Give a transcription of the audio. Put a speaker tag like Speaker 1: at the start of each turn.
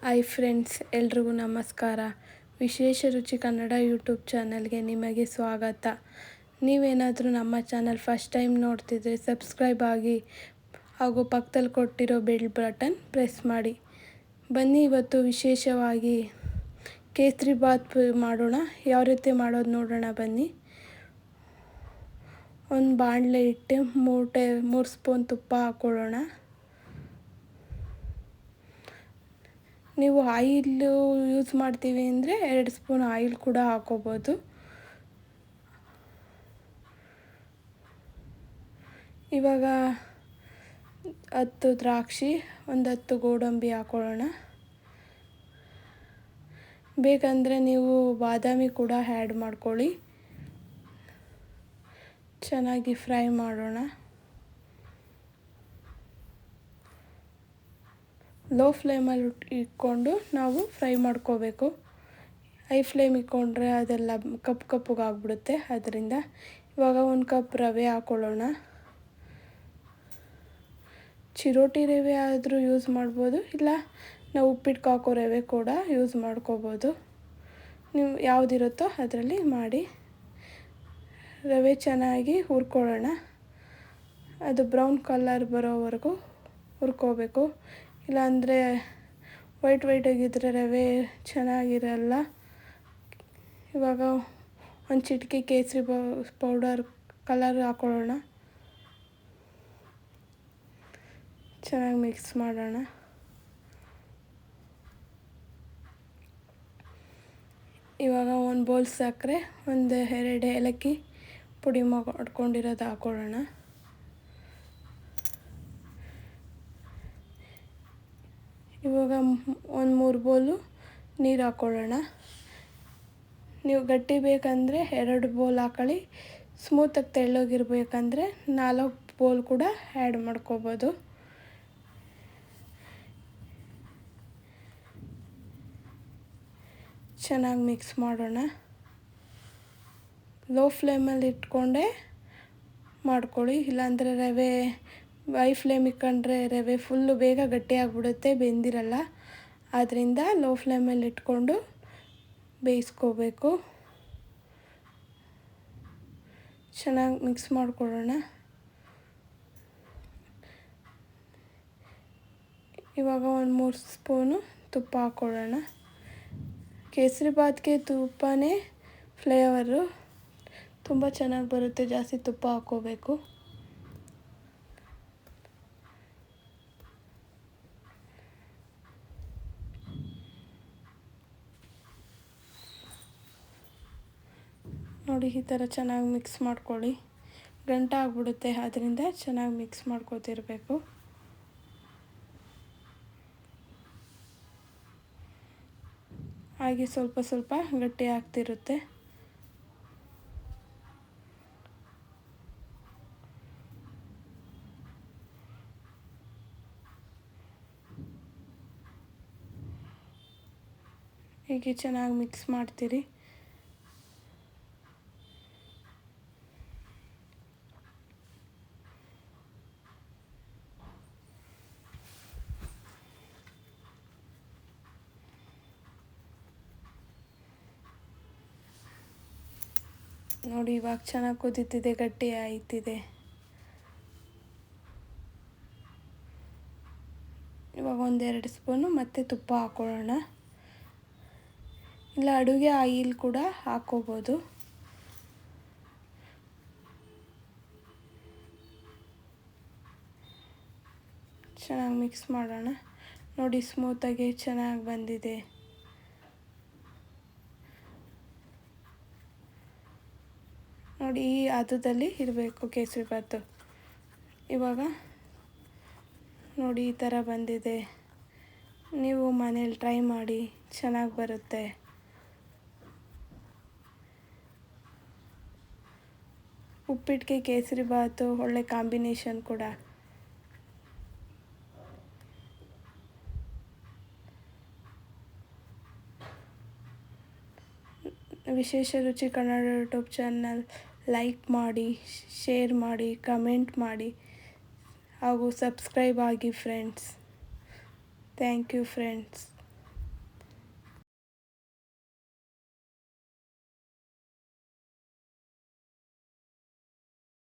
Speaker 1: Hi friends, ಎಲ್ರಿಗೂ ನಮಸ್ಕಾರ. ವಿಶೇಷ ರುಚಿ ಕನ್ನಡ ಯೂಟ್ಯೂಬ್ ಚಾನಲ್ಗೆ ನಿಮಗೆ ಸ್ವಾಗತ. ನೀವೇನಾದರೂ ನಮ್ಮ ಚಾನಲ್ ಫಸ್ಟ್ ಟೈಮ್ ನೋಡ್ತಿದ್ರೆ ಸಬ್ಸ್ಕ್ರೈಬ್ ಆಗಿ ಹಾಗೂ ಪಕ್ಕದಲ್ಲಿ ಕೊಟ್ಟಿರೋ ಬೆಲ್ ಬಟನ್ ಪ್ರೆಸ್ ಮಾಡಿ. ಬನ್ನಿ, ಇವತ್ತು ವಿಶೇಷವಾಗಿ ಕೇಸರಿ ಬಾತ್ ಮಾಡೋಣ. ಯಾವ ರೀತಿ ಮಾಡೋದು ನೋಡೋಣ ಬನ್ನಿ. ಒಂದು ಬಾಣಲೆ ಇಟ್ಟು 3 ಸ್ಪೂನ್ ತುಪ್ಪ ಹಾಕ್ಕೊಳ್ಳೋಣ. ನೀವು ಆಯಿಲ್ ಯೂಸ್ ಮಾಡ್ತೀವಿ ಅಂದರೆ 2 ಸ್ಪೂನ್ ಆಯಿಲ್ ಕೂಡ ಹಾಕೋಬೋದು. ಇವಾಗ 10 ದ್ರಾಕ್ಷಿ, 10 ಗೋಡಂಬಿ ಹಾಕೊಳ್ಳೋಣ. ಬೇಕಂದರೆ ನೀವು ಬಾದಾಮಿ ಕೂಡ ಆ್ಯಡ್ ಮಾಡ್ಕೊಳ್ಳಿ. ಚೆನ್ನಾಗಿ ಫ್ರೈ ಮಾಡೋಣ. ಲೋ ಫ್ಲೇಮಲ್ಲಿ ಇಟ್ಕೊಂಡು ನಾವು ಫ್ರೈ ಮಾಡ್ಕೋಬೇಕು. ಹೈ ಫ್ಲೇಮ್ ಇಟ್ಕೊಂಡ್ರೆ ಅದೆಲ್ಲ ಕಪ್ಪಗಾಗ್ಬಿಡುತ್ತೆ. ಅದರಿಂದ ಇವಾಗ 1 ಕಪ್ ರವೆ ಹಾಕ್ಕೊಳ್ಳೋಣ. ಚಿರೋಟಿ ರವೆ ಆದರೂ ಯೂಸ್ ಮಾಡ್ಬೋದು, ಇಲ್ಲ ನಾವು ಉಪ್ಪಿಟ್ಟು ಹಾಕೋ ರವೆ ಕೂಡ ಯೂಸ್ ಮಾಡ್ಕೋಬೋದು. ನೀವು ಯಾವುದಿರುತ್ತೋ ಅದರಲ್ಲಿ ಮಾಡಿ. ರವೆ ಚೆನ್ನಾಗಿ ಹುರ್ಕೊಳ್ಳೋಣ. ಅದು ಬ್ರೌನ್ ಕಲರ್ ಬರೋವರೆಗೂ ಹುರ್ಕೋಬೇಕು. ಇಲ್ಲಾಂದರೆ ವೈಟಾಗಿದ್ದರೆ ರವೆ ಚೆನ್ನಾಗಿರಲ್ಲ. ಇವಾಗ 1 ಚಿಟಿಕೆ ಕೇಸರಿ ಪೌಡರ್ ಕಲರ್ ಹಾಕೊಳ್ಳೋಣ. ಚೆನ್ನಾಗಿ ಮಿಕ್ಸ್ ಮಾಡೋಣ. ಇವಾಗ 1 ಬೌಲ್ ಸಕ್ಕರೆ, 2 ಏಲಕ್ಕಿ ಪುಡಿ ಮಾಡ್ಕೊಂಡಿರೋದು ಹಾಕ್ಕೊಳ್ಳೋಣ. ಇವಾಗ 3 ಬೌಲು ನೀರು ಹಾಕ್ಕೊಳ್ಳೋಣ. ನೀವು ಗಟ್ಟಿ ಬೇಕಂದರೆ 2 ಬೌಲ್ ಹಾಕೊಳ್ಳಿ. ಸ್ಮೂತಾಗಿ ತೆಳ್ಳಗಿರ್ಬೇಕಂದ್ರೆ 4 ಬೌಲ್ ಕೂಡ ಆ್ಯಡ್ ಮಾಡ್ಕೋಬೋದು. ಚೆನ್ನಾಗಿ ಮಿಕ್ಸ್ ಮಾಡೋಣ. ಲೋ ಫ್ಲೇಮಲ್ಲಿ ಇಟ್ಕೊಂಡೇ ಮಾಡ್ಕೊಳ್ಳಿ. ಇಲ್ಲಾಂದರೆ ರವೆ ಹೈ ಫ್ಲೇಮ್ ಇಟ್ಕೊಂಡ್ರೆ ರವೆ ಫುಲ್ಲು ಬೇಗ ಗಟ್ಟಿಯಾಗಿಬಿಡುತ್ತೆ, ಬೆಂದಿರಲ್ಲ. ಆದ್ದರಿಂದ ಲೋ ಫ್ಲೇಮಲ್ಲಿ ಇಟ್ಕೊಂಡು ಬೇಯಿಸ್ಕೋಬೇಕು. ಚೆನ್ನಾಗಿ ಮಿಕ್ಸ್ ಮಾಡ್ಕೊಳ್ಳೋಣ. ಇವಾಗ 3 ಸ್ಪೂನು ತುಪ್ಪ ಹಾಕ್ಕೊಳ್ಳೋಣ. ಕೇಸರಿ ಬಾತ್ಗೆ ತುಪ್ಪನೇ ಫ್ಲೇವರು ತುಂಬ ಚೆನ್ನಾಗಿ ಬರುತ್ತೆ. ಜಾಸ್ತಿ ತುಪ್ಪ ಹಾಕ್ಕೋಬೇಕು. ನೋಡಿ, ಈ ಥರ ಚೆನ್ನಾಗಿ ಮಿಕ್ಸ್ ಮಾಡ್ಕೊಳ್ಳಿ. ಗಂಟು ಆಗಿಬಿಡುತ್ತೆ, ಆದ್ದರಿಂದ ಚೆನ್ನಾಗಿ ಮಿಕ್ಸ್ ಮಾಡ್ಕೊತಿರ್ಬೇಕು. ಹಾಗೆ ಸ್ವಲ್ಪ ಸ್ವಲ್ಪ ಗಟ್ಟಿ ಆಗ್ತಿರುತ್ತೆ. ಹೀಗೆ ಚೆನ್ನಾಗಿ ಮಿಕ್ಸ್ ಮಾಡ್ತೀರಿ. ನೋಡಿ, ಇವಾಗ ಚೆನ್ನಾಗಿ ಕುದೀತಿದೆ, ಗಟ್ಟಿ ಆಯ್ತಿದೆ. ಇವಾಗ 1-2 ಸ್ಪೂನು ಮತ್ತೆ ತುಪ್ಪ ಹಾಕ್ಕೊಳ್ಳೋಣ. ಇಲ್ಲ ಅಡುಗೆ ಆಯಿಲ್ ಕೂಡ ಹಾಕ್ಕೋಬೋದು. ಚೆನ್ನಾಗಿ ಮಿಕ್ಸ್ ಮಾಡೋಣ. ನೋಡಿ, ಸ್ಮೂತಾಗಿ ಚೆನ್ನಾಗಿ ಬಂದಿದೆ. ನೋಡಿ, ಈ ಹದದಲ್ಲಿ ಇರಬೇಕು ಕೇಸರಿ ಬಾತು. ಇವಾಗ ನೋಡಿ, ಈ ಥರ ಬಂದಿದೆ. ನೀವು ಮನೇಲಿ ಟ್ರೈ ಮಾಡಿ, ಚೆನ್ನಾಗಿ ಬರುತ್ತೆ. ಉಪ್ಪಿಟ್ಟಿಗೆ ಕೇಸರಿ ಬಾತು ಒಳ್ಳೆ ಕಾಂಬಿನೇಷನ್ ಕೂಡ. ವಿಶೇಷ ರುಚಿ ಕನ್ನಡ ಯೂಟ್ಯೂಬ್ ಚಾನಲ್ ಲೈಕ್ ಮಾಡಿ, ಶೇರ್ ಮಾಡಿ, ಕಮೆಂಟ್ ಮಾಡಿ ಹಾಗೂ ಸಬ್ಸ್ಕ್ರೈಬ್ ಆಗಿ ಫ್ರೆಂಡ್ಸ್. Thank you friends.